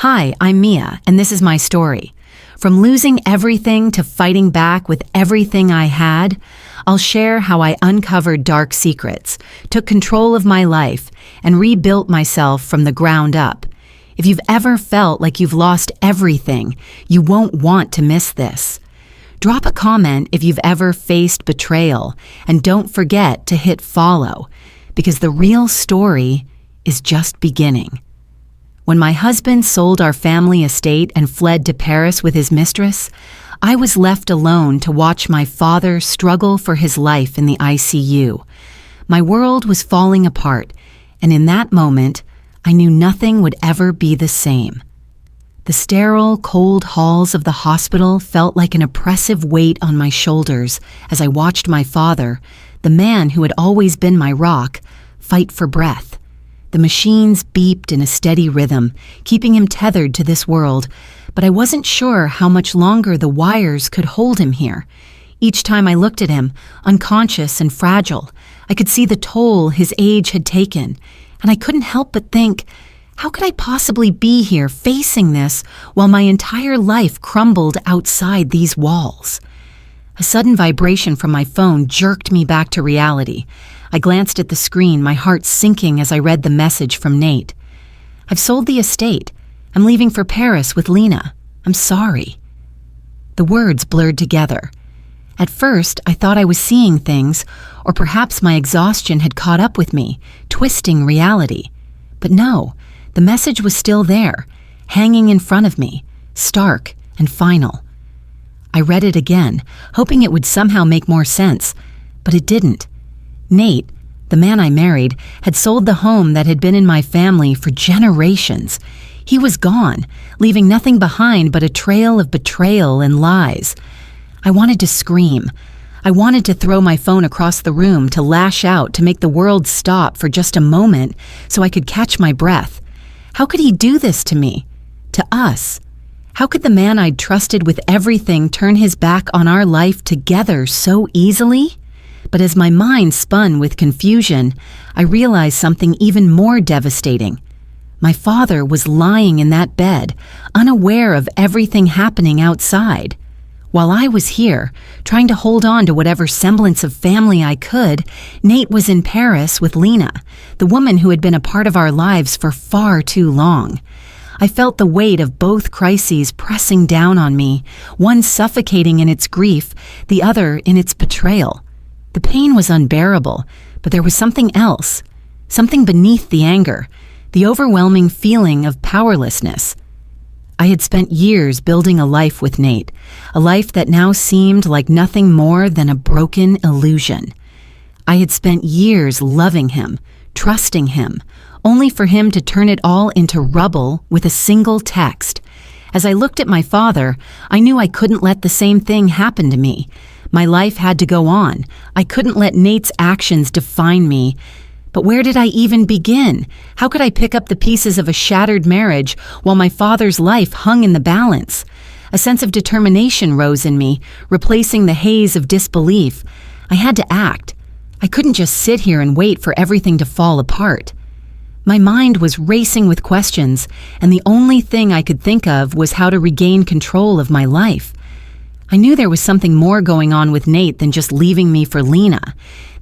Hi, I'm Mia, and this is my story. From losing everything to fighting back with everything I had, I'll share how I uncovered dark secrets, took control of my life, and rebuilt myself from the ground up. If you've ever felt like you've lost everything, you won't want to miss this. Drop a comment if you've ever faced betrayal, and don't forget to hit follow, because the real story is just beginning. When my husband sold our family estate and fled to Paris with his mistress, I was left alone to watch my father struggle for his life in the ICU. My world was falling apart, and in that moment, I knew nothing would ever be the same. The sterile, cold halls of the hospital felt like an oppressive weight on my shoulders as I watched my father, the man who had always been my rock, fight for breath. The machines beeped in a steady rhythm, keeping him tethered to this world, but I wasn't sure how much longer the wires could hold him here. Each time I looked at him, unconscious and fragile, I could see the toll his age had taken, and I couldn't help but think, how could I possibly be here facing this while my entire life crumbled outside these walls? A sudden vibration from my phone jerked me back to reality. I glanced at the screen, my heart sinking as I read the message from Nate. I've sold the estate. I'm leaving for Paris with Lena. I'm sorry. The words blurred together. At first, I thought I was seeing things, or perhaps my exhaustion had caught up with me, twisting reality. But no, the message was still there, hanging in front of me, stark and final. I read it again, hoping it would somehow make more sense, but it didn't. Nate, the man I married, had sold the home that had been in my family for generations. He was gone, leaving nothing behind but a trail of betrayal and lies. I wanted to scream. I wanted to throw my phone across the room, to lash out, to make the world stop for just a moment so I could catch my breath. How could he do this to me? To us? How could the man I'd trusted with everything turn his back on our life together so easily? But as my mind spun with confusion, I realized something even more devastating. My father was lying in that bed, unaware of everything happening outside. While I was here, trying to hold on to whatever semblance of family I could, Nate was in Paris with Lena, the woman who had been a part of our lives for far too long. I felt the weight of both crises pressing down on me, one suffocating in its grief, the other in its betrayal. The pain was unbearable, but there was something else, something beneath the anger, the overwhelming feeling of powerlessness. I had spent years building a life with Nate, a life that now seemed like nothing more than a broken illusion. I had spent years loving him, trusting him, only for him to turn it all into rubble with a single text. As I looked at my father, I knew I couldn't let the same thing happen to me. My life had to go on. I couldn't let Nate's actions define me. But where did I even begin? How could I pick up the pieces of a shattered marriage while my father's life hung in the balance? A sense of determination rose in me, replacing the haze of disbelief. I had to act. I couldn't just sit here and wait for everything to fall apart. My mind was racing with questions, and the only thing I could think of was how to regain control of my life. I knew there was something more going on with Nate than just leaving me for Lena.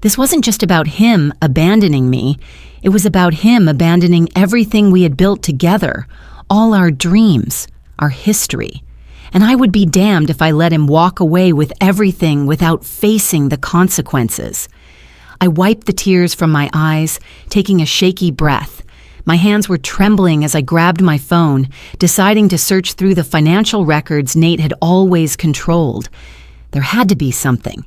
This wasn't just about him abandoning me. It was about him abandoning everything we had built together, all our dreams, our history. And I would be damned if I let him walk away with everything without facing the consequences. I wiped the tears from my eyes, taking a shaky breath. My hands were trembling as I grabbed my phone, deciding to search through the financial records Nate had always controlled. There had to be something.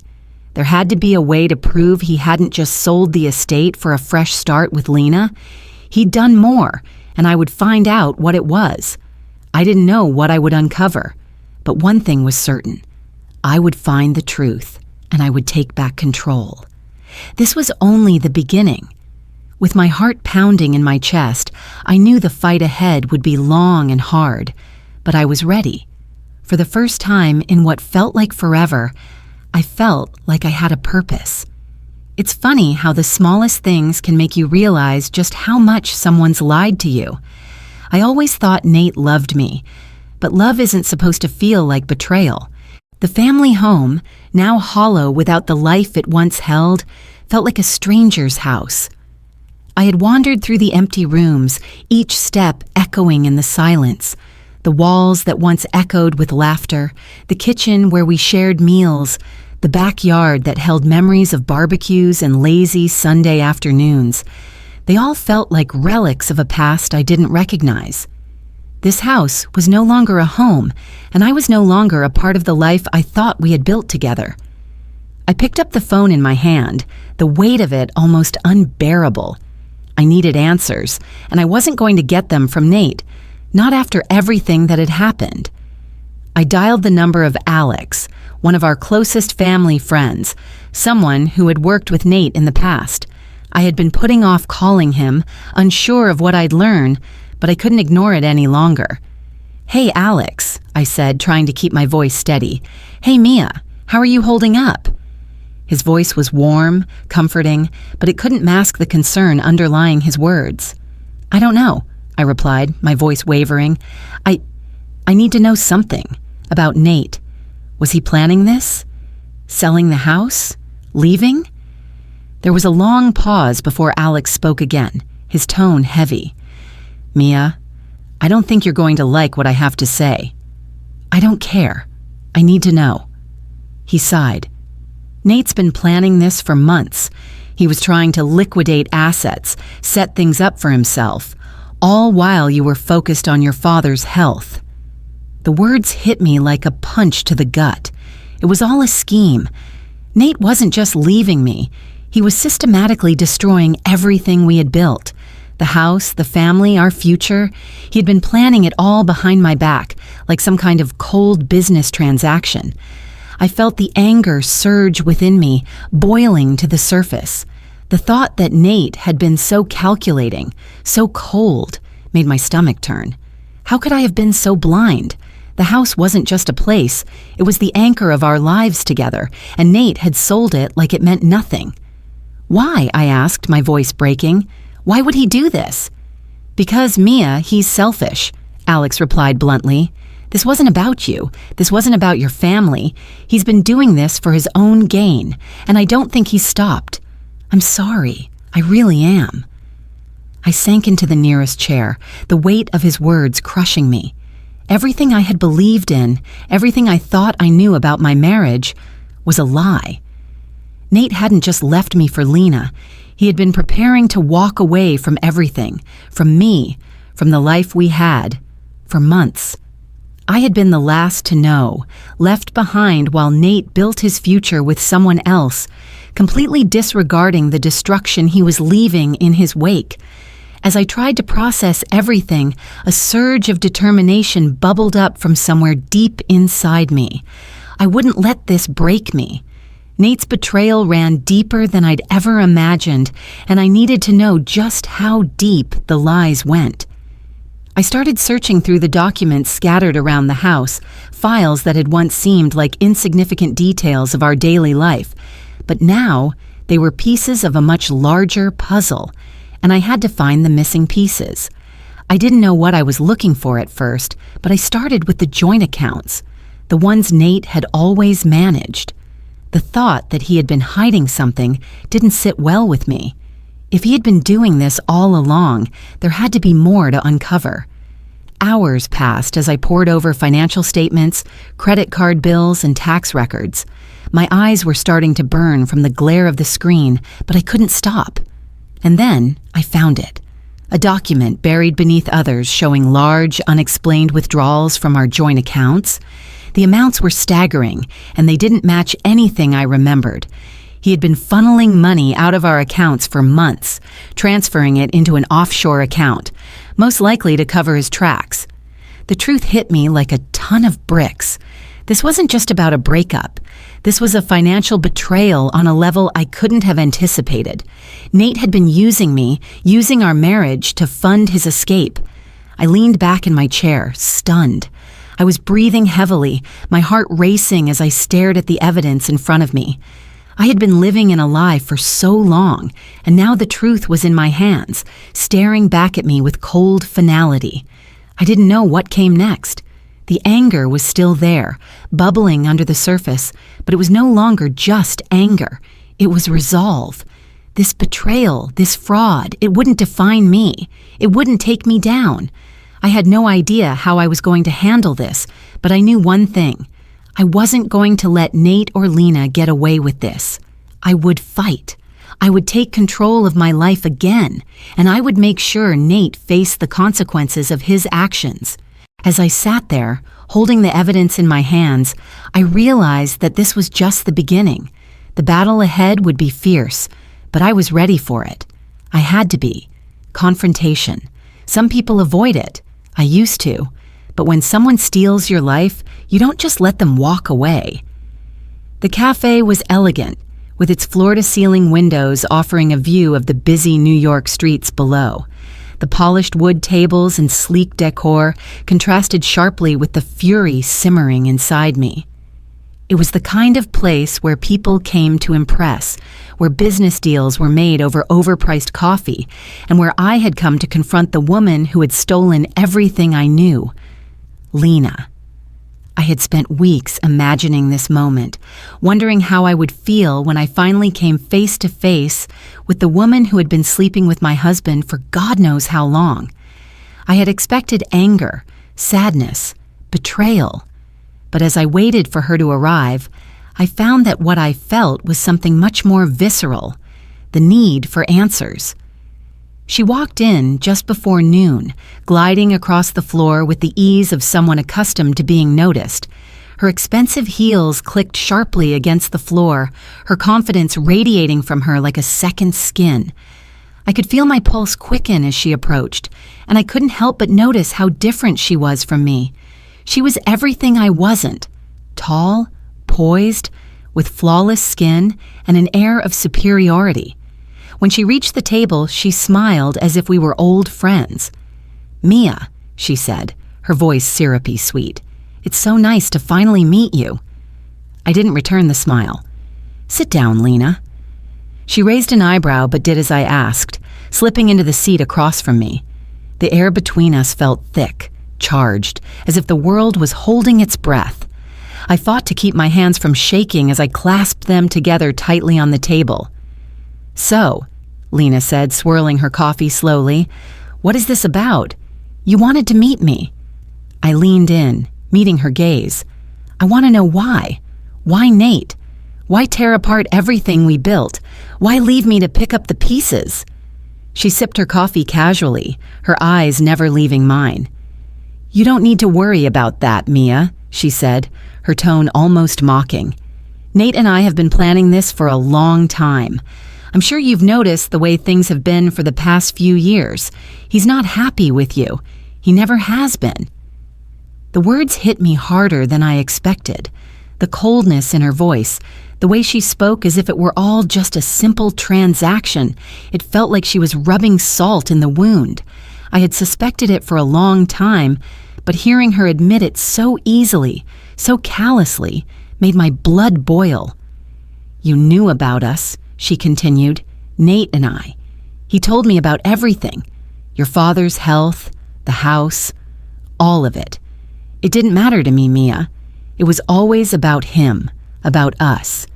There had to be a way to prove he hadn't just sold the estate for a fresh start with Lena. He'd done more, and I would find out what it was. I didn't know what I would uncover, but one thing was certain. I would find the truth, and I would take back control. This was only the beginning. With my heart pounding in my chest, I knew the fight ahead would be long and hard, but I was ready. For the first time in what felt like forever, I felt like I had a purpose. It's funny how the smallest things can make you realize just how much someone's lied to you. I always thought Nate loved me, but love isn't supposed to feel like betrayal. The family home, now hollow without the life it once held, felt like a stranger's house. I had wandered through the empty rooms, each step echoing in the silence. The walls that once echoed with laughter, the kitchen where we shared meals, the backyard that held memories of barbecues and lazy Sunday afternoons. They all felt like relics of a past I didn't recognize. This house was no longer a home, and I was no longer a part of the life I thought we had built together. I picked up the phone in my hand, the weight of it almost unbearable. I needed answers, and I wasn't going to get them from Nate, not after everything that had happened. I dialed the number of Alex, one of our closest family friends, someone who had worked with Nate in the past. I had been putting off calling him, unsure of what I'd learn, but I couldn't ignore it any longer. "Hey, Alex," I said, trying to keep my voice steady. "Hey, Mia, how are you holding up?" His voice was warm, comforting, but it couldn't mask the concern underlying his words. "I don't know," I replied, my voice wavering. I need to know something about Nate. Was he planning this? Selling the house? Leaving?" There was a long pause before Alex spoke again, his tone heavy. "Mia, I don't think you're going to like what I have to say." "I don't care. I need to know." He sighed. "Nate's been planning this for months. He was trying to liquidate assets, set things up for himself, all while you were focused on your father's health." The words hit me like a punch to the gut. It was all a scheme. Nate wasn't just leaving me. He was systematically destroying everything we had built. The house, the family, our future. He had been planning it all behind my back, like some kind of cold business transaction. I felt the anger surge within me, boiling to the surface. The thought that Nate had been so calculating, so cold, made my stomach turn. How could I have been so blind? The house wasn't just a place. It was the anchor of our lives together, and Nate had sold it like it meant nothing. "Why?" I asked, my voice breaking. "Why would he do this?" "Because, Mia, he's selfish," Alex replied bluntly. "This wasn't about you. This wasn't about your family. He's been doing this for his own gain, and I don't think he's stopped. I'm sorry. I really am." I sank into the nearest chair, the weight of his words crushing me. Everything I had believed in, everything I thought I knew about my marriage, was a lie. Nate hadn't just left me for Lena. He had been preparing to walk away from everything, from me, from the life we had, for months. I had been the last to know, left behind while Nate built his future with someone else, completely disregarding the destruction he was leaving in his wake. As I tried to process everything, a surge of determination bubbled up from somewhere deep inside me. I wouldn't let this break me. Nate's betrayal ran deeper than I'd ever imagined, and I needed to know just how deep the lies went. I started searching through the documents scattered around the house, files that had once seemed like insignificant details of our daily life, but now they were pieces of a much larger puzzle, and I had to find the missing pieces. I didn't know what I was looking for at first, but I started with the joint accounts, the ones Nate had always managed. The thought that he had been hiding something didn't sit well with me. If he had been doing this all along, there had to be more to uncover. Hours passed as I pored over financial statements, credit card bills, and tax records. My eyes were starting to burn from the glare of the screen, but I couldn't stop. And then I found it. A document buried beneath others showing large, unexplained withdrawals from our joint accounts. The amounts were staggering, and they didn't match anything I remembered. He had been funneling money out of our accounts for months, transferring it into an offshore account, most likely to cover his tracks. The truth hit me like a ton of bricks. This wasn't just about a breakup. This was a financial betrayal on a level I couldn't have anticipated. Nate had been using me, using our marriage to fund his escape. I leaned back in my chair, stunned. I was breathing heavily, my heart racing as I stared at the evidence in front of me. I had been living in a lie for so long, and now the truth was in my hands, staring back at me with cold finality. I didn't know what came next. The anger was still there, bubbling under the surface, but it was no longer just anger. It was resolve. This betrayal, this fraud, it wouldn't define me. It wouldn't take me down. I had no idea how I was going to handle this, but I knew one thing. I wasn't going to let Nate or Lena get away with this. I would fight. I would take control of my life again, and I would make sure Nate faced the consequences of his actions. As I sat there, holding the evidence in my hands, I realized that this was just the beginning. The battle ahead would be fierce, but I was ready for it. I had to be. Confrontation. Some people avoid it. I used to. But when someone steals your life, you don't just let them walk away. The cafe was elegant, with its floor-to-ceiling windows offering a view of the busy New York streets below. The polished wood tables and sleek decor contrasted sharply with the fury simmering inside me. It was the kind of place where people came to impress, where business deals were made over overpriced coffee, and where I had come to confront the woman who had stolen everything I knew, Lena. I had spent weeks imagining this moment, wondering how I would feel when I finally came face to face with the woman who had been sleeping with my husband for God knows how long. I had expected anger, sadness, betrayal. But as I waited for her to arrive, I found that what I felt was something much more visceral, the need for answers. She walked in just before noon, gliding across the floor with the ease of someone accustomed to being noticed. Her expensive heels clicked sharply against the floor, her confidence radiating from her like a second skin. I could feel my pulse quicken as she approached, and I couldn't help but notice how different she was from me. She was everything I wasn't. Tall, poised, with flawless skin and an air of superiority. When she reached the table, she smiled as if we were old friends. "Mia," she said, her voice syrupy sweet. "It's so nice to finally meet you." I didn't return the smile. "Sit down, Lena." She raised an eyebrow but did as I asked, slipping into the seat across from me. The air between us felt thick, charged, as if the world was holding its breath. I fought to keep my hands from shaking as I clasped them together tightly on the table. "So," Lena said, swirling her coffee slowly, "what is this about? You wanted to meet me." I leaned in, meeting her gaze. "I want to know why. Why Nate? Why tear apart everything we built? Why leave me to pick up the pieces?" She sipped her coffee casually, her eyes never leaving mine. "You don't need to worry about that, Mia," she said, her tone almost mocking. "Nate and I have been planning this for a long time. I'm sure you've noticed the way things have been for the past few years. He's not happy with you. He never has been." The words hit me harder than I expected. The coldness in her voice, the way she spoke as if it were all just a simple transaction. It felt like she was rubbing salt in the wound. I had suspected it for a long time, but hearing her admit it so easily, so callously, made my blood boil. "You knew about us," she continued, "Nate and I. He told me about everything. Your father's health, the house, all of it. It didn't matter to me, Mia. It was always about him, about us.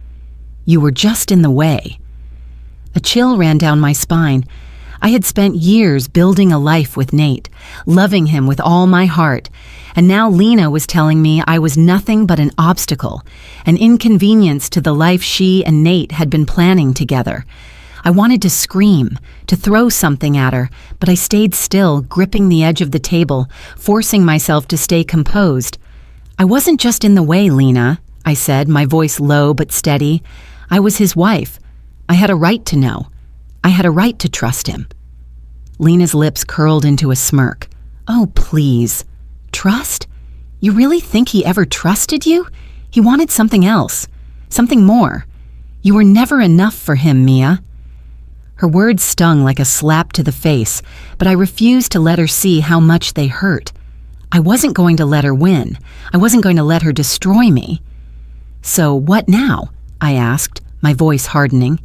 You were just in the way." A chill ran down my spine. I had spent years building a life with Nate, loving him with all my heart, and now Lena was telling me I was nothing but an obstacle, an inconvenience to the life she and Nate had been planning together. I wanted to scream, to throw something at her, but I stayed still, gripping the edge of the table, forcing myself to stay composed. "I wasn't just in the way, Lena," I said, my voice low but steady. "I was his wife. I had a right to know. I had a right to trust him." Lena's lips curled into a smirk. "Oh, please. Trust? You really think he ever trusted you? He wanted something else. Something more. You were never enough for him, Mia." Her words stung like a slap to the face, but I refused to let her see how much they hurt. I wasn't going to let her win. I wasn't going to let her destroy me. "So what now?" I asked, my voice hardening.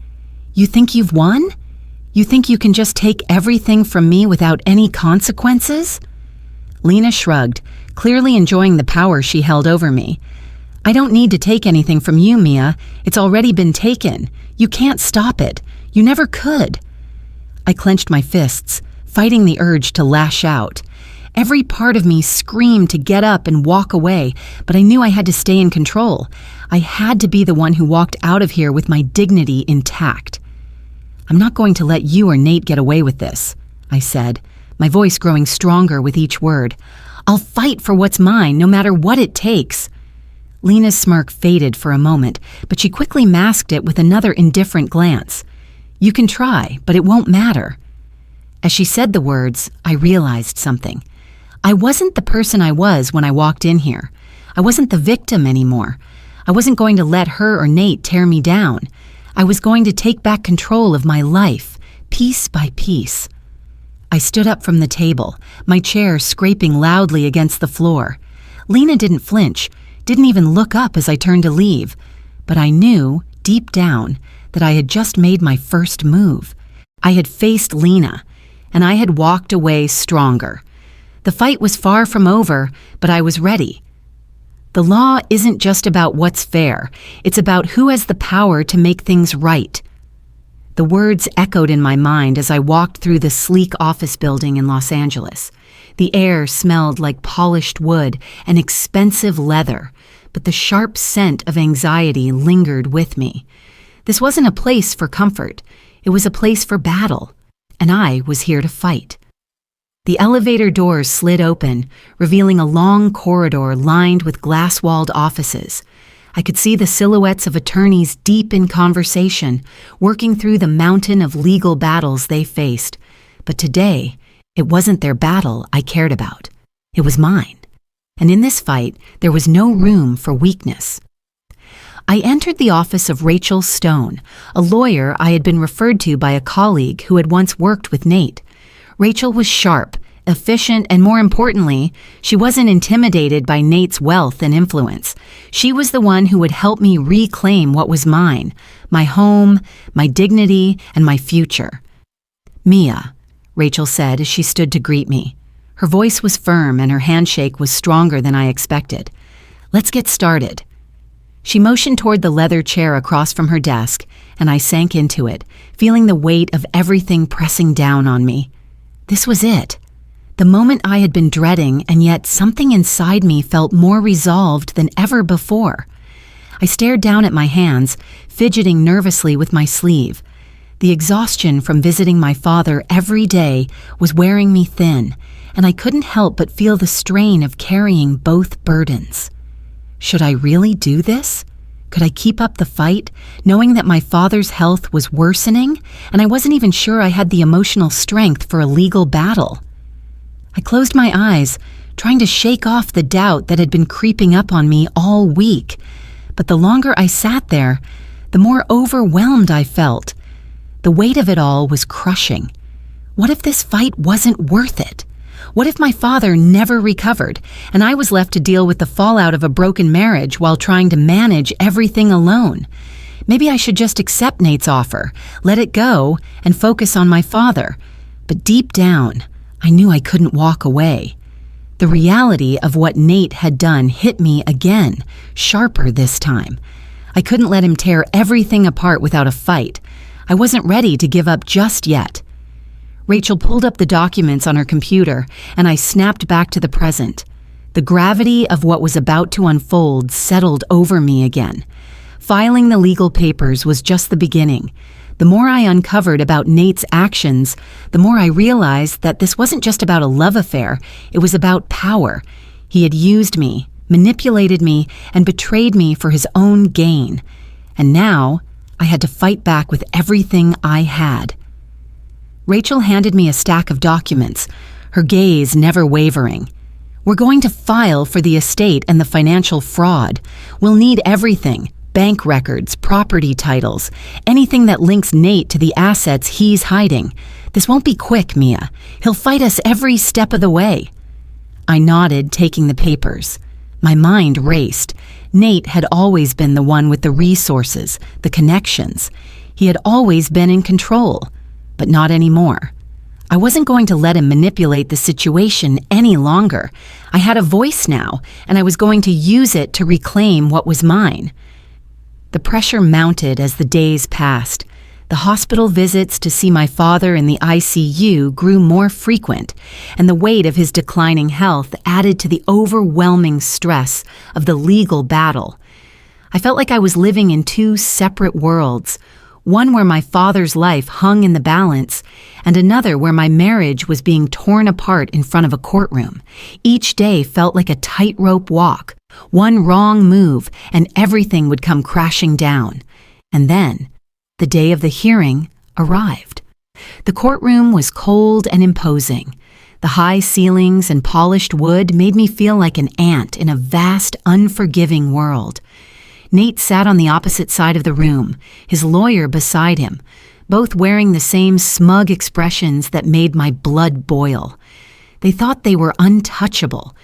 "You think you've won? You think you can just take everything from me without any consequences?" Lena shrugged, clearly enjoying the power she held over me. I don't need to take anything from you, Mia. It's already been taken. You can't stop it. You never could. I clenched my fists, fighting the urge to lash out. Every part of me screamed to get up and walk away, but I knew I had to stay in control. I had to be the one who walked out of here with my dignity intact. I'm not going to let you or Nate get away with this, I said, my voice growing stronger with each word. I'll fight for what's mine, no matter what it takes. Lena's smirk faded for a moment, but she quickly masked it with another indifferent glance. You can try, but it won't matter. As she said the words, I realized something. I wasn't the person I was when I walked in here. I wasn't the victim anymore. I wasn't going to let her or Nate tear me down. I was going to take back control of my life, piece by piece. I stood up from the table, my chair scraping loudly against the floor. Lena didn't flinch, didn't even look up as I turned to leave, but I knew, deep down, that I had just made my first move. I had faced Lena, and I had walked away stronger. The fight was far from over, but I was ready. The law isn't just about what's fair, it's about who has the power to make things right. The words echoed in my mind as I walked through the sleek office building in Los Angeles. The air smelled like polished wood and expensive leather, but the sharp scent of anxiety lingered with me. This wasn't a place for comfort, it was a place for battle, and I was here to fight. The elevator doors slid open, revealing a long corridor lined with glass-walled offices. I could see the silhouettes of attorneys deep in conversation, working through the mountain of legal battles they faced. But today, it wasn't their battle I cared about. It was mine. And in this fight, there was no room for weakness. I entered the office of Rachel Stone, a lawyer I had been referred to by a colleague who had once worked with Nate. Rachel was sharp, efficient, and more importantly, she wasn't intimidated by Nate's wealth and influence. She was the one who would help me reclaim what was mine, my home, my dignity, and my future. Mia, Rachel said as she stood to greet me. Her voice was firm and her handshake was stronger than I expected. Let's get started. She motioned toward the leather chair across from her desk, and I sank into it, feeling the weight of everything pressing down on me. This was it. The moment I had been dreading, and yet something inside me felt more resolved than ever before. I stared down at my hands, fidgeting nervously with my sleeve. The exhaustion from visiting my father every day was wearing me thin, and I couldn't help but feel the strain of carrying both burdens. Should I really do this? Could I keep up the fight, knowing that my father's health was worsening, and I wasn't even sure I had the emotional strength for a legal battle? I closed my eyes, trying to shake off the doubt that had been creeping up on me all week. But the longer I sat there, the more overwhelmed I felt. The weight of it all was crushing. What if this fight wasn't worth it? What if my father never recovered, and I was left to deal with the fallout of a broken marriage while trying to manage everything alone? Maybe I should just accept Nate's offer, let it go, and focus on my father. But deep down, I knew I couldn't walk away. The reality of what Nate had done hit me again, sharper this time. I couldn't let him tear everything apart without a fight. I wasn't ready to give up just yet. Rachel pulled up the documents on her computer, and I snapped back to the present. The gravity of what was about to unfold settled over me again. Filing the legal papers was just the beginning. The more I uncovered about Nate's actions, the more I realized that this wasn't just about a love affair, it was about power. He had used me, manipulated me, and betrayed me for his own gain. And now, I had to fight back with everything I had. Rachel handed me a stack of documents, her gaze never wavering. We're going to file for the estate and the financial fraud. We'll need everything. Bank records, property titles, anything that links Nate to the assets he's hiding. This won't be quick, Mia. He'll fight us every step of the way. I nodded, taking the papers. My mind raced. Nate had always been the one with the resources, the connections. He had always been in control, but not anymore. I wasn't going to let him manipulate the situation any longer. I had a voice now, and I was going to use it to reclaim what was mine. The pressure mounted as the days passed. The hospital visits to see my father in the ICU grew more frequent, and the weight of his declining health added to the overwhelming stress of the legal battle. I felt like I was living in two separate worlds, one where my father's life hung in the balance, and another where my marriage was being torn apart in front of a courtroom. Each day felt like a tightrope walk. One wrong move, and everything would come crashing down. And then, the day of the hearing arrived. The courtroom was cold and imposing. The high ceilings and polished wood made me feel like an ant in a vast, unforgiving world. Nate sat on the opposite side of the room, his lawyer beside him, both wearing the same smug expressions that made my blood boil. They thought they were untouchable,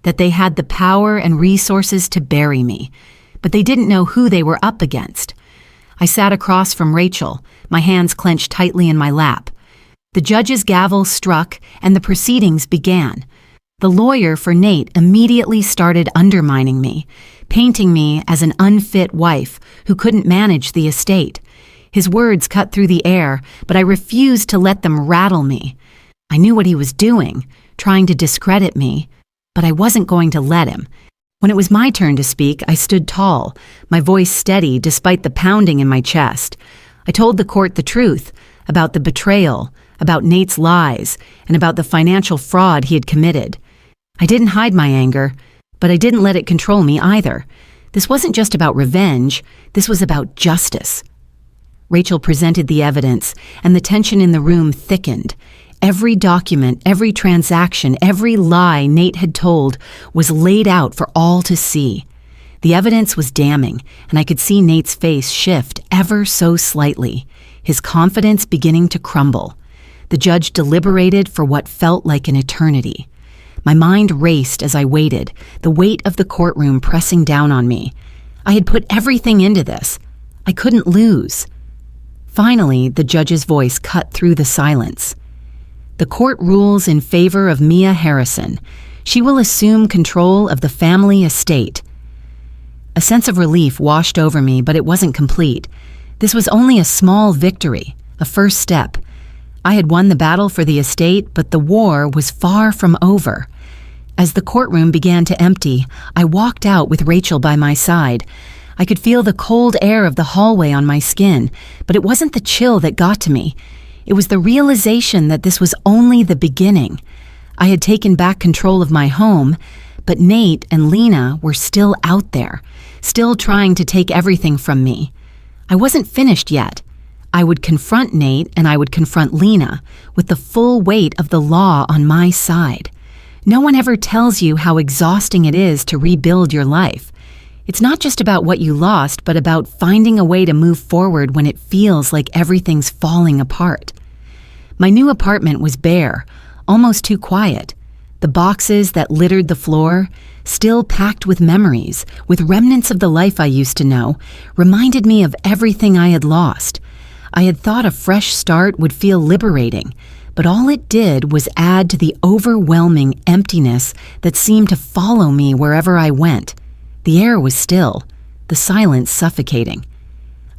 that they had the power and resources to bury me, but they didn't know who they were up against. I sat across from Rachel, my hands clenched tightly in my lap. The judge's gavel struck, and the proceedings began. The lawyer for Nate immediately started undermining me, painting me as an unfit wife who couldn't manage the estate. His words cut through the air, but I refused to let them rattle me. I knew what he was doing, trying to discredit me, but I wasn't going to let him. When it was my turn to speak, I stood tall, my voice steady despite the pounding in my chest. I told the court the truth about the betrayal, about Nate's lies, and about the financial fraud he had committed. I didn't hide my anger, but I didn't let it control me either. This wasn't just about revenge, this was about justice. Rachel presented the evidence, and the tension in the room thickened. Every document, every transaction, every lie Nate had told was laid out for all to see. The evidence was damning, and I could see Nate's face shift ever so slightly, his confidence beginning to crumble. The judge deliberated for what felt like an eternity. My mind raced as I waited, the weight of the courtroom pressing down on me. I had put everything into this. I couldn't lose. Finally, the judge's voice cut through the silence. The court rules in favor of Mia Harrison. She will assume control of the family estate. A sense of relief washed over me, but it wasn't complete. This was only a small victory, a first step. I had won the battle for the estate, but the war was far from over. As the courtroom began to empty, I walked out with Rachel by my side. I could feel the cold air of the hallway on my skin, but it wasn't the chill that got to me. It was the realization that this was only the beginning. I had taken back control of my home, but Nate and Lena were still out there, still trying to take everything from me. I wasn't finished yet. I would confront Nate and I would confront Lena with the full weight of the law on my side. No one ever tells you how exhausting it is to rebuild your life. It's not just about what you lost, but about finding a way to move forward when it feels like everything's falling apart. My new apartment was bare, almost too quiet. The boxes that littered the floor, still packed with memories, with remnants of the life I used to know, reminded me of everything I had lost. I had thought a fresh start would feel liberating, but all it did was add to the overwhelming emptiness that seemed to follow me wherever I went. The air was still, the silence suffocating.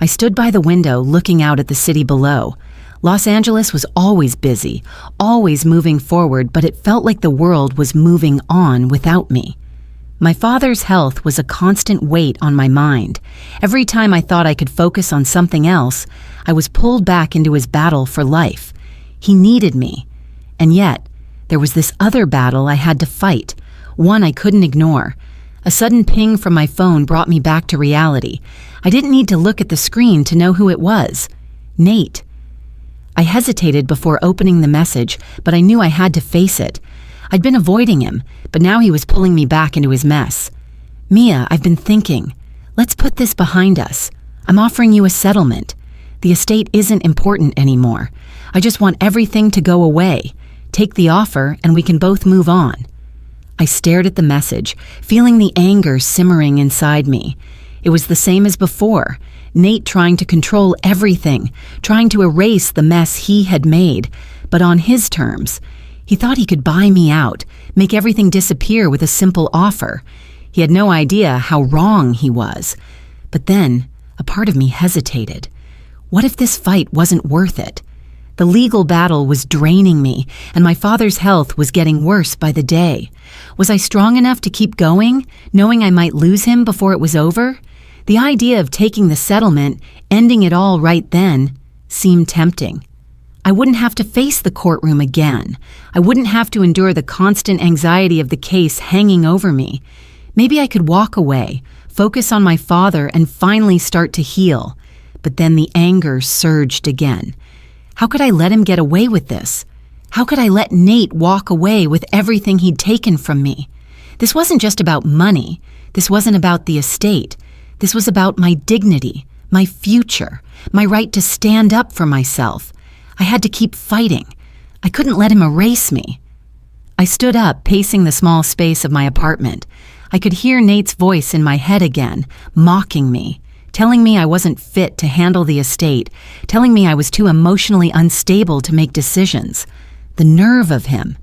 I stood by the window looking out at the city below. Los Angeles was always busy, always moving forward, but it felt like the world was moving on without me. My father's health was a constant weight on my mind. Every time I thought I could focus on something else, I was pulled back into his battle for life. He needed me. And yet, there was this other battle I had to fight, one I couldn't ignore. A sudden ping from my phone brought me back to reality. I didn't need to look at the screen to know who it was. Nate. I hesitated before opening the message, but I knew I had to face it. I'd been avoiding him, but now he was pulling me back into his mess. Mia, I've been thinking. Let's put this behind us. I'm offering you a settlement. The estate isn't important anymore. I just want everything to go away. Take the offer and we can both move on. I stared at the message, feeling the anger simmering inside me. It was the same as before. Nate trying to control everything, trying to erase the mess he had made, but on his terms. He thought he could buy me out, make everything disappear with a simple offer. He had no idea how wrong he was. But then, a part of me hesitated. What if this fight wasn't worth it? The legal battle was draining me, and my father's health was getting worse by the day. Was I strong enough to keep going, knowing I might lose him before it was over? The idea of taking the settlement, ending it all right then, seemed tempting. I wouldn't have to face the courtroom again. I wouldn't have to endure the constant anxiety of the case hanging over me. Maybe I could walk away, focus on my father, and finally start to heal. But then the anger surged again. How could I let him get away with this? How could I let Nate walk away with everything he'd taken from me? This wasn't just about money. This wasn't about the estate. This was about my dignity, my future, my right to stand up for myself. I had to keep fighting. I couldn't let him erase me. I stood up, pacing the small space of my apartment. I could hear Nate's voice in my head again, mocking me, telling me I wasn't fit to handle the estate, telling me I was too emotionally unstable to make decisions. The nerve of him.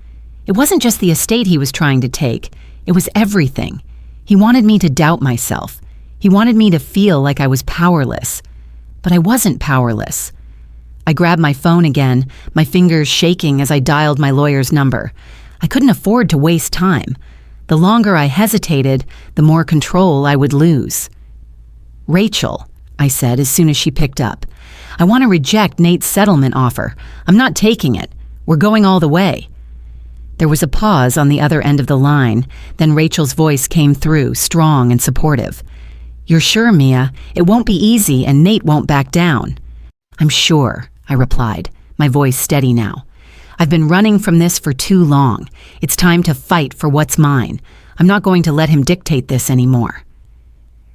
It wasn't just the estate he was trying to take. It was everything. He wanted me to doubt myself. He wanted me to feel like I was powerless. But I wasn't powerless. I grabbed my phone again, my fingers shaking as I dialed my lawyer's number. I couldn't afford to waste time. The longer I hesitated, the more control I would lose. "Rachel," I said as soon as she picked up, "I want to reject Nate's settlement offer. I'm not taking it. We're going all the way." There was a pause on the other end of the line, then Rachel's voice came through, strong and supportive. "You're sure, Mia? It won't be easy and Nate won't back down." "I'm sure," I replied, my voice steady now. "I've been running from this for too long. It's time to fight for what's mine. I'm not going to let him dictate this anymore."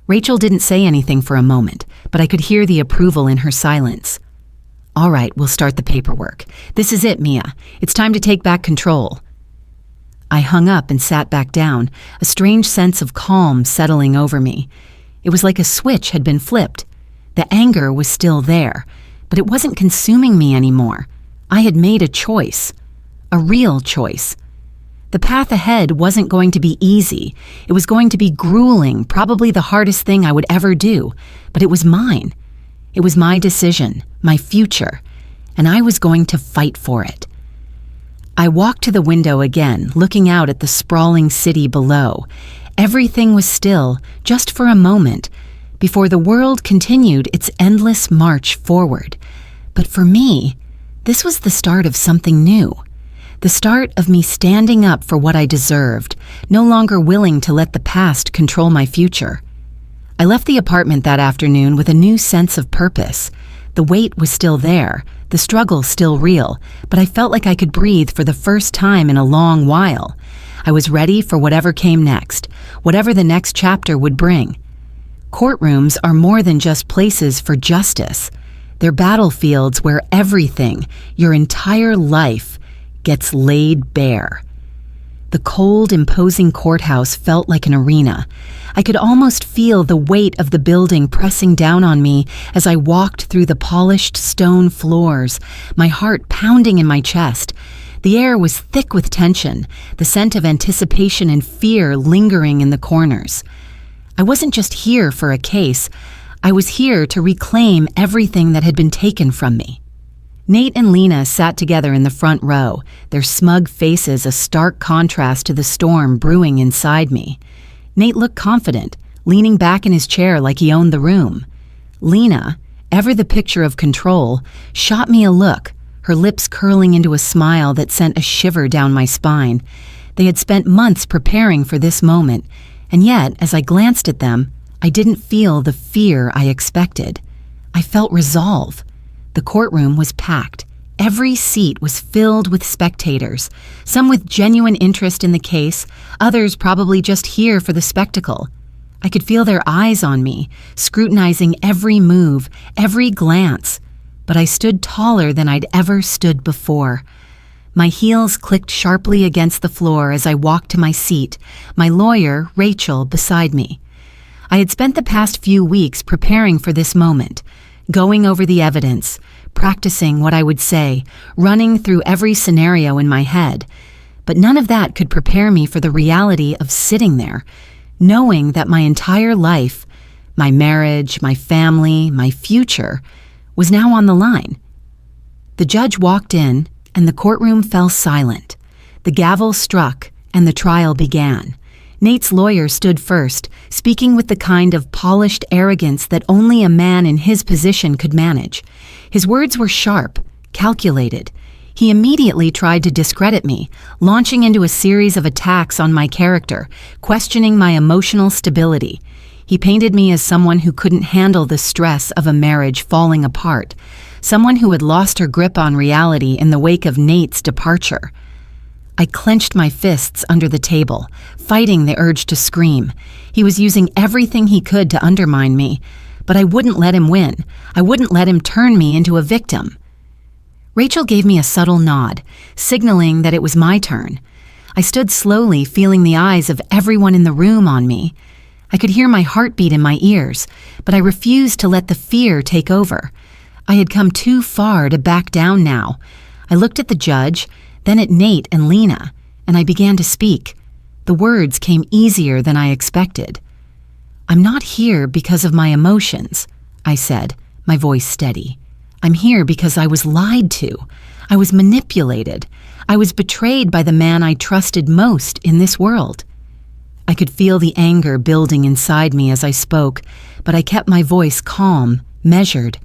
Rachel didn't say anything for a moment, but I could hear the approval in her silence. "All right, we'll start the paperwork. This is it, Mia. It's time to take back control." I hung up and sat back down, a strange sense of calm settling over me. It was like a switch had been flipped. The anger was still there, but it wasn't consuming me anymore. I had made a choice, a real choice. The path ahead wasn't going to be easy. It was going to be grueling, probably the hardest thing I would ever do, but it was mine. It was my decision, my future, and I was going to fight for it. I walked to the window again, looking out at the sprawling city below. Everything was still, just for a moment, before the world continued its endless march forward. But for me, this was the start of something new. The start of me standing up for what I deserved, no longer willing to let the past control my future. I left the apartment that afternoon with a new sense of purpose. The weight was still there, the struggle still real, but I felt like I could breathe for the first time in a long while. I was ready for whatever came next, whatever the next chapter would bring. Courtrooms are more than just places for justice. They're battlefields where everything, your entire life, gets laid bare. The cold, imposing courthouse felt like an arena. I could almost feel the weight of the building pressing down on me as I walked through the polished stone floors, my heart pounding in my chest. The air was thick with tension, the scent of anticipation and fear lingering in the corners. I wasn't just here for a case. I was here to reclaim everything that had been taken from me. Nate and Lena sat together in the front row, their smug faces a stark contrast to the storm brewing inside me. Nate looked confident, leaning back in his chair like he owned the room. Lena, ever the picture of control, shot me a look, her lips curling into a smile that sent a shiver down my spine. They had spent months preparing for this moment, and yet, as I glanced at them, I didn't feel the fear I expected. I felt resolve. The courtroom was packed. Every seat was filled with spectators, some with genuine interest in the case, others probably just here for the spectacle. I could feel their eyes on me, scrutinizing every move, every glance. But I stood taller than I'd ever stood before. My heels clicked sharply against the floor as I walked to my seat, my lawyer, Rachel, beside me. I had spent the past few weeks preparing for this moment, going over the evidence, practicing what I would say, running through every scenario in my head. But none of that could prepare me for the reality of sitting there, knowing that my entire life, my marriage, my family, my future, was now on the line. The judge walked in, and the courtroom fell silent. The gavel struck, and the trial began. Nate's lawyer stood first, speaking with the kind of polished arrogance that only a man in his position could manage. His words were sharp, calculated. He immediately tried to discredit me, launching into a series of attacks on my character, questioning my emotional stability. He painted me as someone who couldn't handle the stress of a marriage falling apart, someone who had lost her grip on reality in the wake of Nate's departure. I clenched my fists under the table, fighting the urge to scream. He was using everything he could to undermine me, but I wouldn't let him win. I wouldn't let him turn me into a victim. Rachel gave me a subtle nod, signaling that it was my turn. I stood slowly, feeling the eyes of everyone in the room on me. I could hear my heartbeat in my ears, but I refused to let the fear take over. I had come too far to back down now. I looked at the judge, then at Nate and Lena, and I began to speak. The words came easier than I expected. "I'm not here because of my emotions," I said, my voice steady. "I'm here because I was lied to. I was manipulated. I was betrayed by the man I trusted most in this world." I could feel the anger building inside me as I spoke, but I kept my voice calm, measured.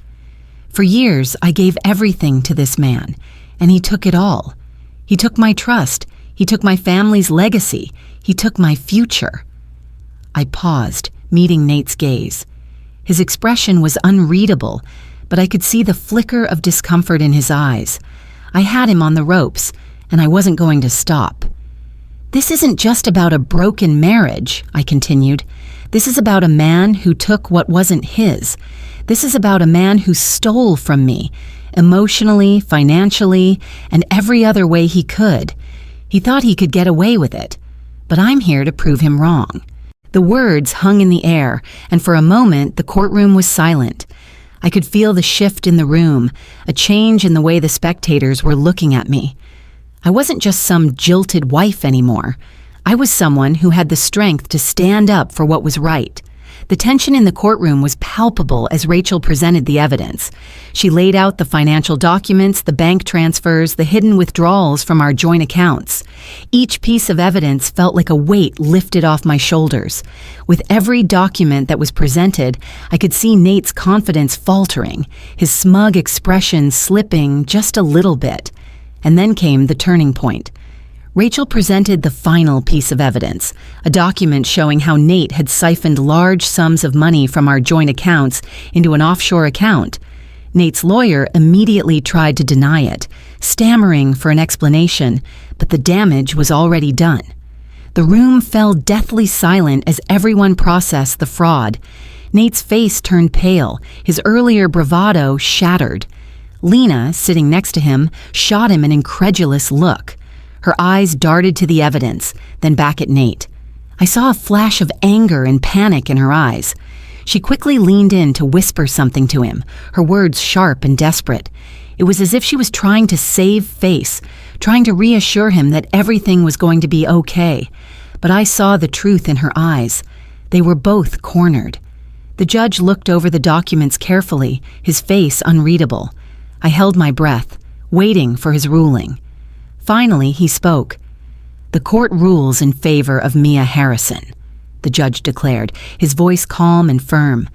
For years, I gave everything to this man, and he took it all. He took my trust. He took my family's legacy. He took my future. I paused, meeting Nate's gaze. His expression was unreadable, but I could see the flicker of discomfort in his eyes. I had him on the ropes, and I wasn't going to stop. "This isn't just about a broken marriage," I continued. "This is about a man who took what wasn't his. This is about a man who stole from me, emotionally, financially, and every other way he could. He thought he could get away with it, but I'm here to prove him wrong." The words hung in the air, and for a moment the courtroom was silent. I could feel the shift in the room, a change in the way the spectators were looking at me. I wasn't just some jilted wife anymore. I was someone who had the strength to stand up for what was right. The tension in the courtroom was palpable as Rachel presented the evidence. She laid out the financial documents, the bank transfers, the hidden withdrawals from our joint accounts. Each piece of evidence felt like a weight lifted off my shoulders. With every document that was presented, I could see Nate's confidence faltering, his smug expression slipping just a little bit. And then came the turning point. Rachel presented the final piece of evidence, a document showing how Nate had siphoned large sums of money from our joint accounts into an offshore account. Nate's lawyer immediately tried to deny it, stammering for an explanation, but the damage was already done. The room fell deathly silent as everyone processed the fraud. Nate's face turned pale, his earlier bravado shattered. Lena, sitting next to him, shot him an incredulous look. Her eyes darted to the evidence, then back at Nate. I saw a flash of anger and panic in her eyes. She quickly leaned in to whisper something to him, her words sharp and desperate. It was as if she was trying to save face, trying to reassure him that everything was going to be okay. But I saw the truth in her eyes. They were both cornered. The judge looked over the documents carefully, his face unreadable. I held my breath, waiting for his ruling. Finally, he spoke. "The court rules in favor of Mia Harrison," the judge declared, his voice calm and firm.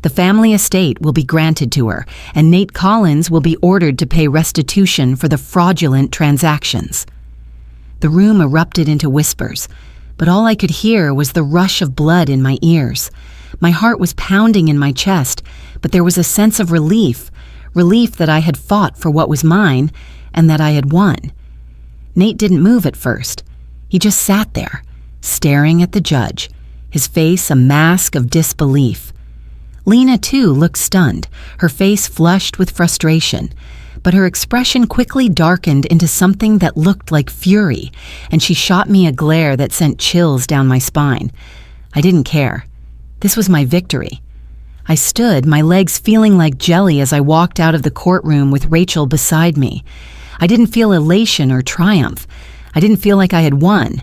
"The family estate will be granted to her, and Nate Collins will be ordered to pay restitution for the fraudulent transactions." The room erupted into whispers, but all I could hear was the rush of blood in my ears. My heart was pounding in my chest, but there was a sense of relief that I had fought for what was mine and that I had won. Nate didn't move at first. He just sat there, staring at the judge, his face a mask of disbelief. Lena, too, looked stunned, her face flushed with frustration, but her expression quickly darkened into something that looked like fury, and she shot me a glare that sent chills down my spine. I didn't care. This was my victory. I stood, my legs feeling like jelly as I walked out of the courtroom with Rachel beside me. I didn't feel elation or triumph. I didn't feel like I had won,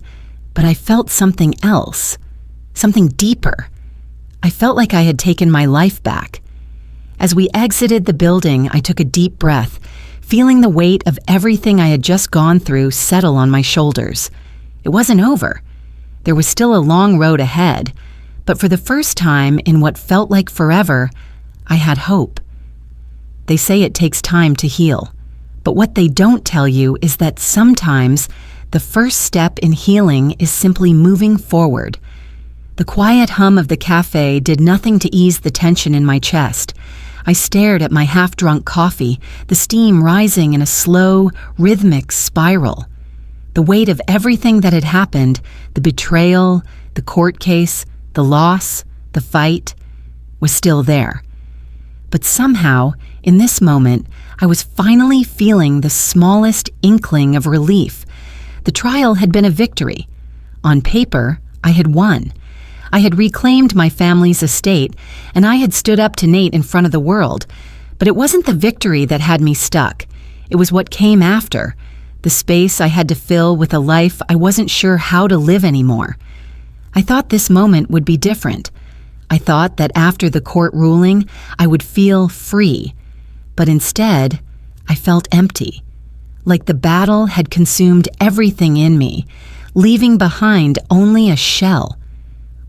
but I felt something else, something deeper. I felt like I had taken my life back. As we exited the building, I took a deep breath, feeling the weight of everything I had just gone through settle on my shoulders. It wasn't over. There was still a long road ahead, but for the first time in what felt like forever, I had hope. They say it takes time to heal, but what they don't tell you is that sometimes the first step in healing is simply moving forward. The quiet hum of the cafe did nothing to ease the tension in my chest. I stared at my half-drunk coffee, the steam rising in a slow, rhythmic spiral. The weight of everything that had happened, the betrayal, the court case, the loss, the fight, was still there. But somehow, in this moment, I was finally feeling the smallest inkling of relief. The trial had been a victory. On paper, I had won. I had reclaimed my family's estate, and I had stood up to Nate in front of the world. But it wasn't the victory that had me stuck. It was what came after, the space I had to fill with a life I wasn't sure how to live anymore. I thought this moment would be different. I thought that after the court ruling, I would feel free. But instead, I felt empty, like the battle had consumed everything in me, leaving behind only a shell.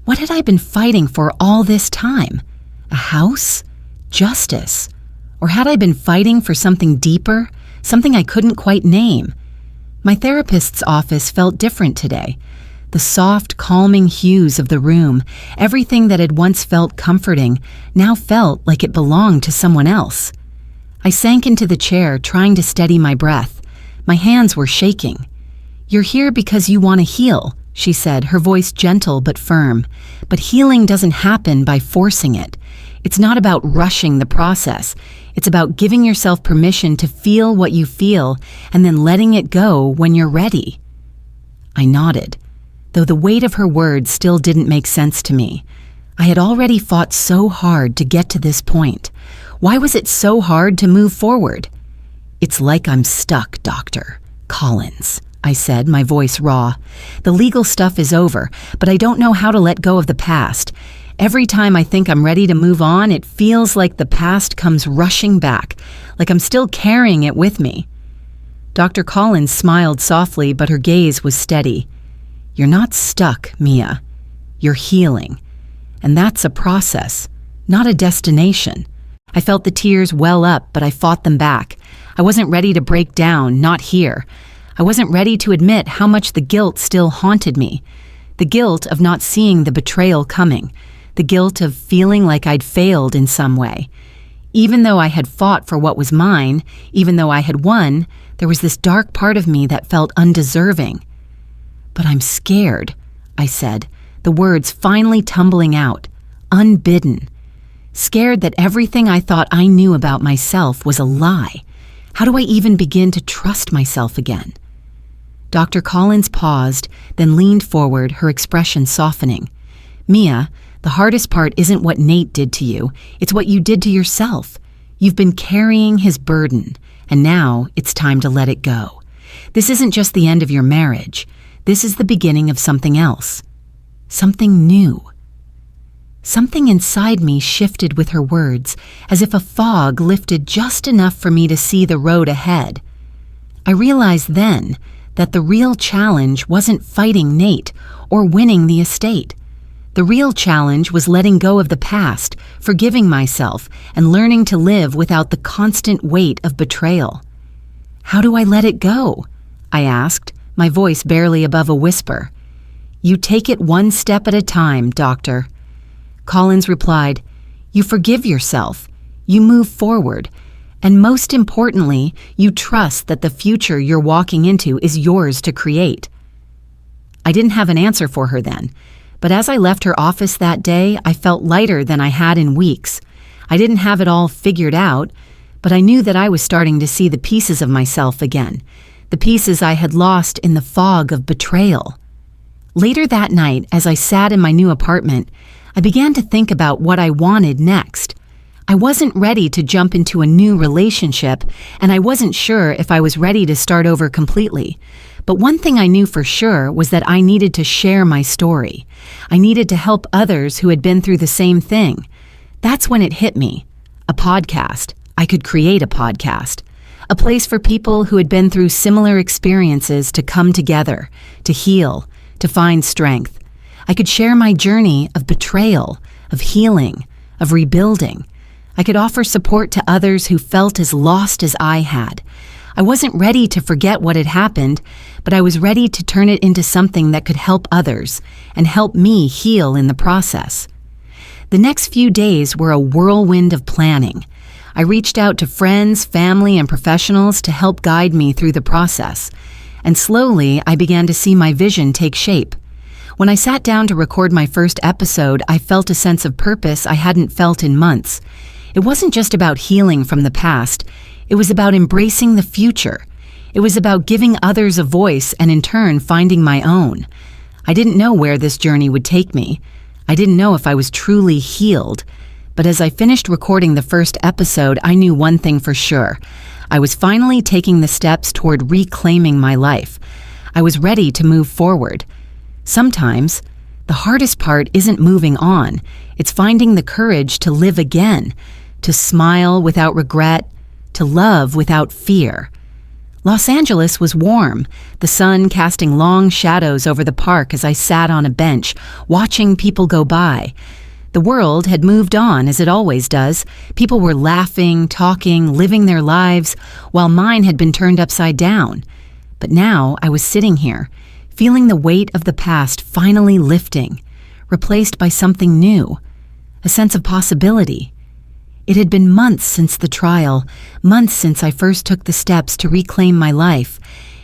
What had I been fighting for all this time? A house? Justice? Or had I been fighting for something deeper, something I couldn't quite name? My therapist's office felt different today. The soft, calming hues of the room, everything that had once felt comforting, now felt like it belonged to someone else. I sank into the chair, trying to steady my breath. My hands were shaking. "You're here because you want to heal," she said, her voice gentle but firm. "But healing doesn't happen by forcing it. It's not about rushing the process. It's about giving yourself permission to feel what you feel and then letting it go when you're ready." I nodded, though the weight of her words still didn't make sense to me. I had already fought so hard to get to this point. Why was it so hard to move forward? "It's like I'm stuck, Dr. Collins," I said, my voice raw. "The legal stuff is over, but I don't know how to let go of the past. Every time I think I'm ready to move on, it feels like the past comes rushing back, like I'm still carrying it with me." Dr. Collins smiled softly, but her gaze was steady. "You're not stuck, Mia. You're healing. And that's a process, not a destination." I felt the tears well up, but I fought them back. I wasn't ready to break down, not here. I wasn't ready to admit how much the guilt still haunted me. The guilt of not seeing the betrayal coming. The guilt of feeling like I'd failed in some way. Even though I had fought for what was mine, even though I had won, there was this dark part of me that felt undeserving. "But I'm scared," I said, the words finally tumbling out, unbidden. Scared that everything I thought I knew about myself was a lie. How do I even begin to trust myself again? Dr. Collins paused, then leaned forward, her expression softening. "Mia, the hardest part isn't what Nate did to you. It's what you did to yourself. You've been carrying his burden, and now it's time to let it go. This isn't just the end of your marriage. This is the beginning of something else. Something new." Something inside me shifted with her words, as if a fog lifted just enough for me to see the road ahead. I realized then that the real challenge wasn't fighting Nate or winning the estate. The real challenge was letting go of the past, forgiving myself, and learning to live without the constant weight of betrayal. "How do I let it go?" I asked, my voice barely above a whisper. "You take it one step at a time, Doctor." Collins replied, "You forgive yourself, you move forward, and most importantly, you trust that the future you're walking into is yours to create." I didn't have an answer for her then, but as I left her office that day, I felt lighter than I had in weeks. I didn't have it all figured out, but I knew that I was starting to see the pieces of myself again, the pieces I had lost in the fog of betrayal. Later that night, as I sat in my new apartment, I began to think about what I wanted next. I wasn't ready to jump into a new relationship, and I wasn't sure if I was ready to start over completely. But one thing I knew for sure was that I needed to share my story. I needed to help others who had been through the same thing. That's when it hit me. A podcast. I could create a podcast. A place for people who had been through similar experiences to come together, to heal, to find strength. I could share my journey of betrayal, of healing, of rebuilding. I could offer support to others who felt as lost as I had. I wasn't ready to forget what had happened, but I was ready to turn it into something that could help others and help me heal in the process. The next few days were a whirlwind of planning. I reached out to friends, family, and professionals to help guide me through the process. And slowly, I began to see my vision take shape. When I sat down to record my first episode, I felt a sense of purpose I hadn't felt in months. It wasn't just about healing from the past. It was about embracing the future. It was about giving others a voice and in turn finding my own. I didn't know where this journey would take me. I didn't know if I was truly healed. But as I finished recording the first episode, I knew one thing for sure. I was finally taking the steps toward reclaiming my life. I was ready to move forward. Sometimes, the hardest part isn't moving on. It's finding the courage to live again, to smile without regret, to love without fear. Los Angeles was warm, the sun casting long shadows over the park as I sat on a bench, watching people go by. The world had moved on, as it always does. People were laughing, talking, living their lives, while mine had been turned upside down. But now I was sitting here, feeling the weight of the past finally lifting, replaced by something new, a sense of possibility. It had been months since the trial, months since I first took the steps to reclaim my life.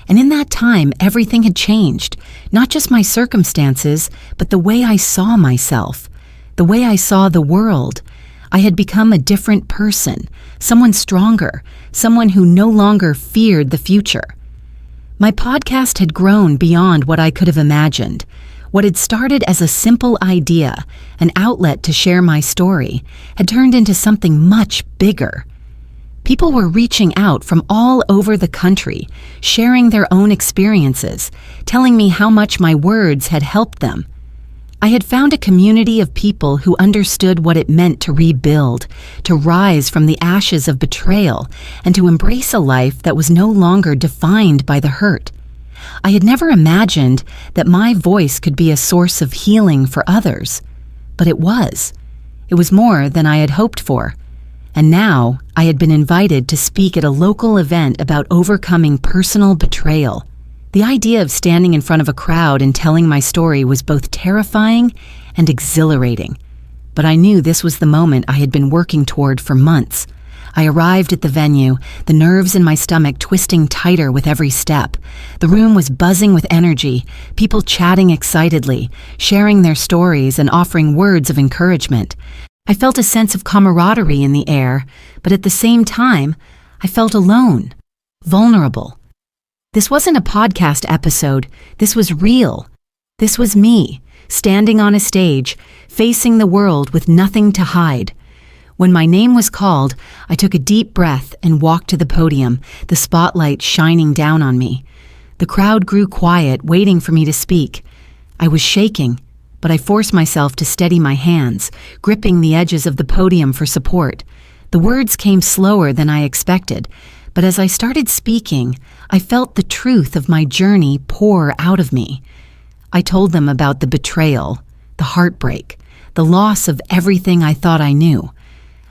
And in that time, everything had changed, not just my circumstances, but the way I saw myself. The way I saw the world. I had become a different person, someone stronger, someone who no longer feared the future. My podcast had grown beyond what I could have imagined. What had started as a simple idea, an outlet to share my story, had turned into something much bigger. People were reaching out from all over the country, sharing their own experiences, telling me how much my words had helped them. I had found a community of people who understood what it meant to rebuild, to rise from the ashes of betrayal, and to embrace a life that was no longer defined by the hurt. I had never imagined that my voice could be a source of healing for others, but it was. It was more than I had hoped for. And now I had been invited to speak at a local event about overcoming personal betrayal. The idea of standing in front of a crowd and telling my story was both terrifying and exhilarating. But I knew this was the moment I had been working toward for months. I arrived at the venue, the nerves in my stomach twisting tighter with every step. The room was buzzing with energy, people chatting excitedly, sharing their stories and offering words of encouragement. I felt a sense of camaraderie in the air, but at the same time, I felt alone, vulnerable. This wasn't a podcast episode. This was real. This was me, standing on a stage, facing the world with nothing to hide. When my name was called, I took a deep breath and walked to the podium, the spotlight shining down on me. The crowd grew quiet, waiting for me to speak. I was shaking, but I forced myself to steady my hands, gripping the edges of the podium for support. The words came slower than I expected, but as I started speaking, I felt the truth of my journey pour out of me. I told them about the betrayal, the heartbreak, the loss of everything I thought I knew.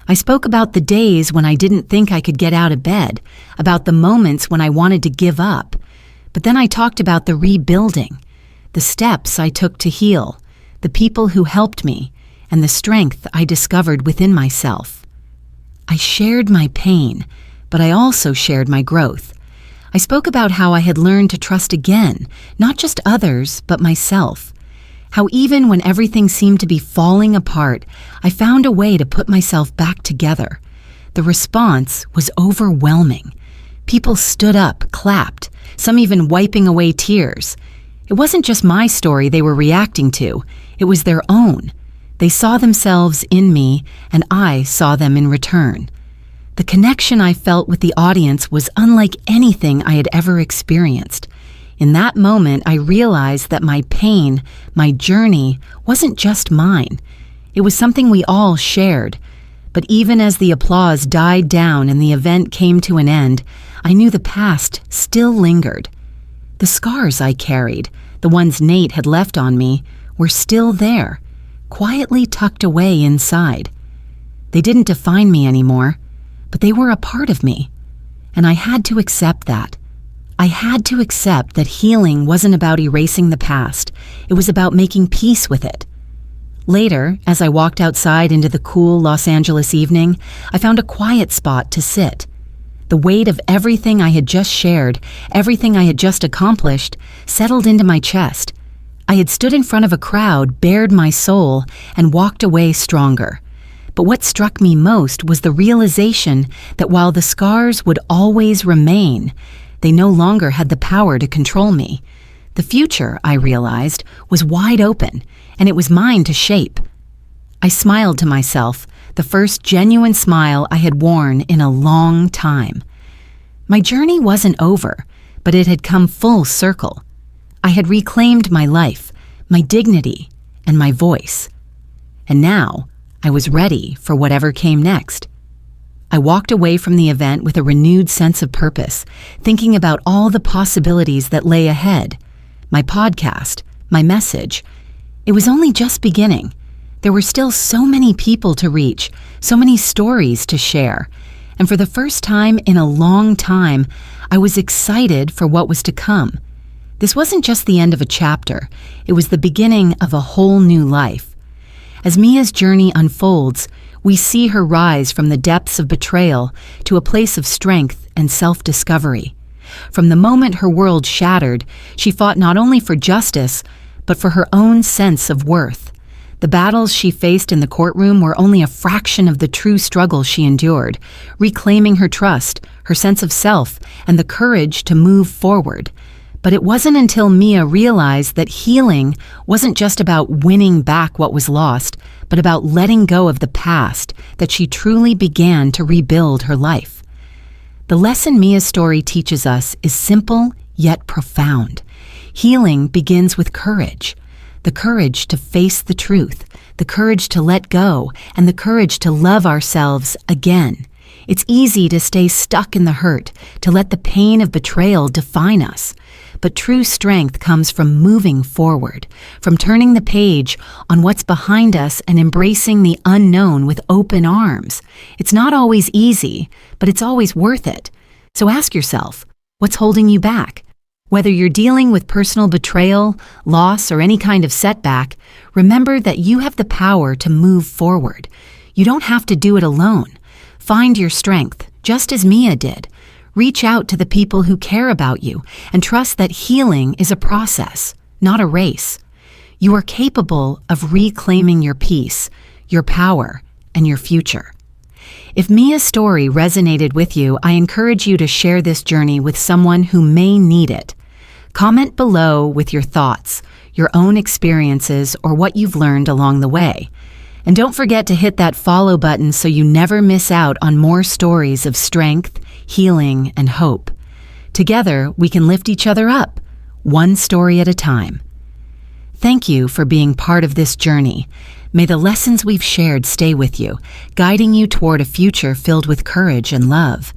I spoke about the days when I didn't think I could get out of bed, about the moments when I wanted to give up. But then I talked about the rebuilding, the steps I took to heal, the people who helped me, and the strength I discovered within myself. I shared my pain, but I also shared my growth. I spoke about how I had learned to trust again, not just others, but myself. How even when everything seemed to be falling apart, I found a way to put myself back together. The response was overwhelming. People stood up, clapped, some even wiping away tears. It wasn't just my story they were reacting to, it was their own. They saw themselves in me, and I saw them in return. The connection I felt with the audience was unlike anything I had ever experienced. In that moment, I realized that my pain, my journey, wasn't just mine. It was something we all shared. But even as the applause died down and the event came to an end, I knew the past still lingered. The scars I carried, the ones Nate had left on me, were still there, quietly tucked away inside. They didn't define me anymore, but they were a part of me. And I had to accept that. I had to accept that healing wasn't about erasing the past. It was about making peace with it. Later, as I walked outside into the cool Los Angeles evening, I found a quiet spot to sit. The weight of everything I had just shared, everything I had just accomplished, settled into my chest. I had stood in front of a crowd, bared my soul, and walked away stronger. But what struck me most was the realization that while the scars would always remain, they no longer had the power to control me. The future, I realized, was wide open, and it was mine to shape. I smiled to myself, the first genuine smile I had worn in a long time. My journey wasn't over, but it had come full circle. I had reclaimed my life, my dignity, and my voice. And now, I was ready for whatever came next. I walked away from the event with a renewed sense of purpose, thinking about all the possibilities that lay ahead. My podcast, my message. It was only just beginning. There were still so many people to reach, so many stories to share. And for the first time in a long time, I was excited for what was to come. This wasn't just the end of a chapter. It was the beginning of a whole new life. As Mia's journey unfolds, we see her rise from the depths of betrayal to a place of strength and self-discovery. From the moment her world shattered, she fought not only for justice, but for her own sense of worth. The battles she faced in the courtroom were only a fraction of the true struggle she endured, reclaiming her trust, her sense of self, and the courage to move forward. But it wasn't until Mia realized that healing wasn't just about winning back what was lost, but about letting go of the past, that she truly began to rebuild her life. The lesson Mia's story teaches us is simple yet profound. Healing begins with courage. The courage to face the truth, the courage to let go, and the courage to love ourselves again. It's easy to stay stuck in the hurt, to let the pain of betrayal define us. But true strength comes from moving forward, from turning the page on what's behind us and embracing the unknown with open arms. It's not always easy, but it's always worth it. So ask yourself, what's holding you back? Whether you're dealing with personal betrayal, loss, or any kind of setback, remember that you have the power to move forward. You don't have to do it alone. Find your strength, just as Mia did. Reach out to the people who care about you and trust that healing is a process, not a race. You are capable of reclaiming your peace, your power, and your future. If Mia's story resonated with you, I encourage you to share this journey with someone who may need it. Comment below with your thoughts, your own experiences, or what you've learned along the way. And don't forget to hit that follow button so you never miss out on more stories of strength, healing, and hope. Together, we can lift each other up, one story at a time. Thank you for being part of this journey. May the lessons we've shared stay with you, guiding you toward a future filled with courage and love.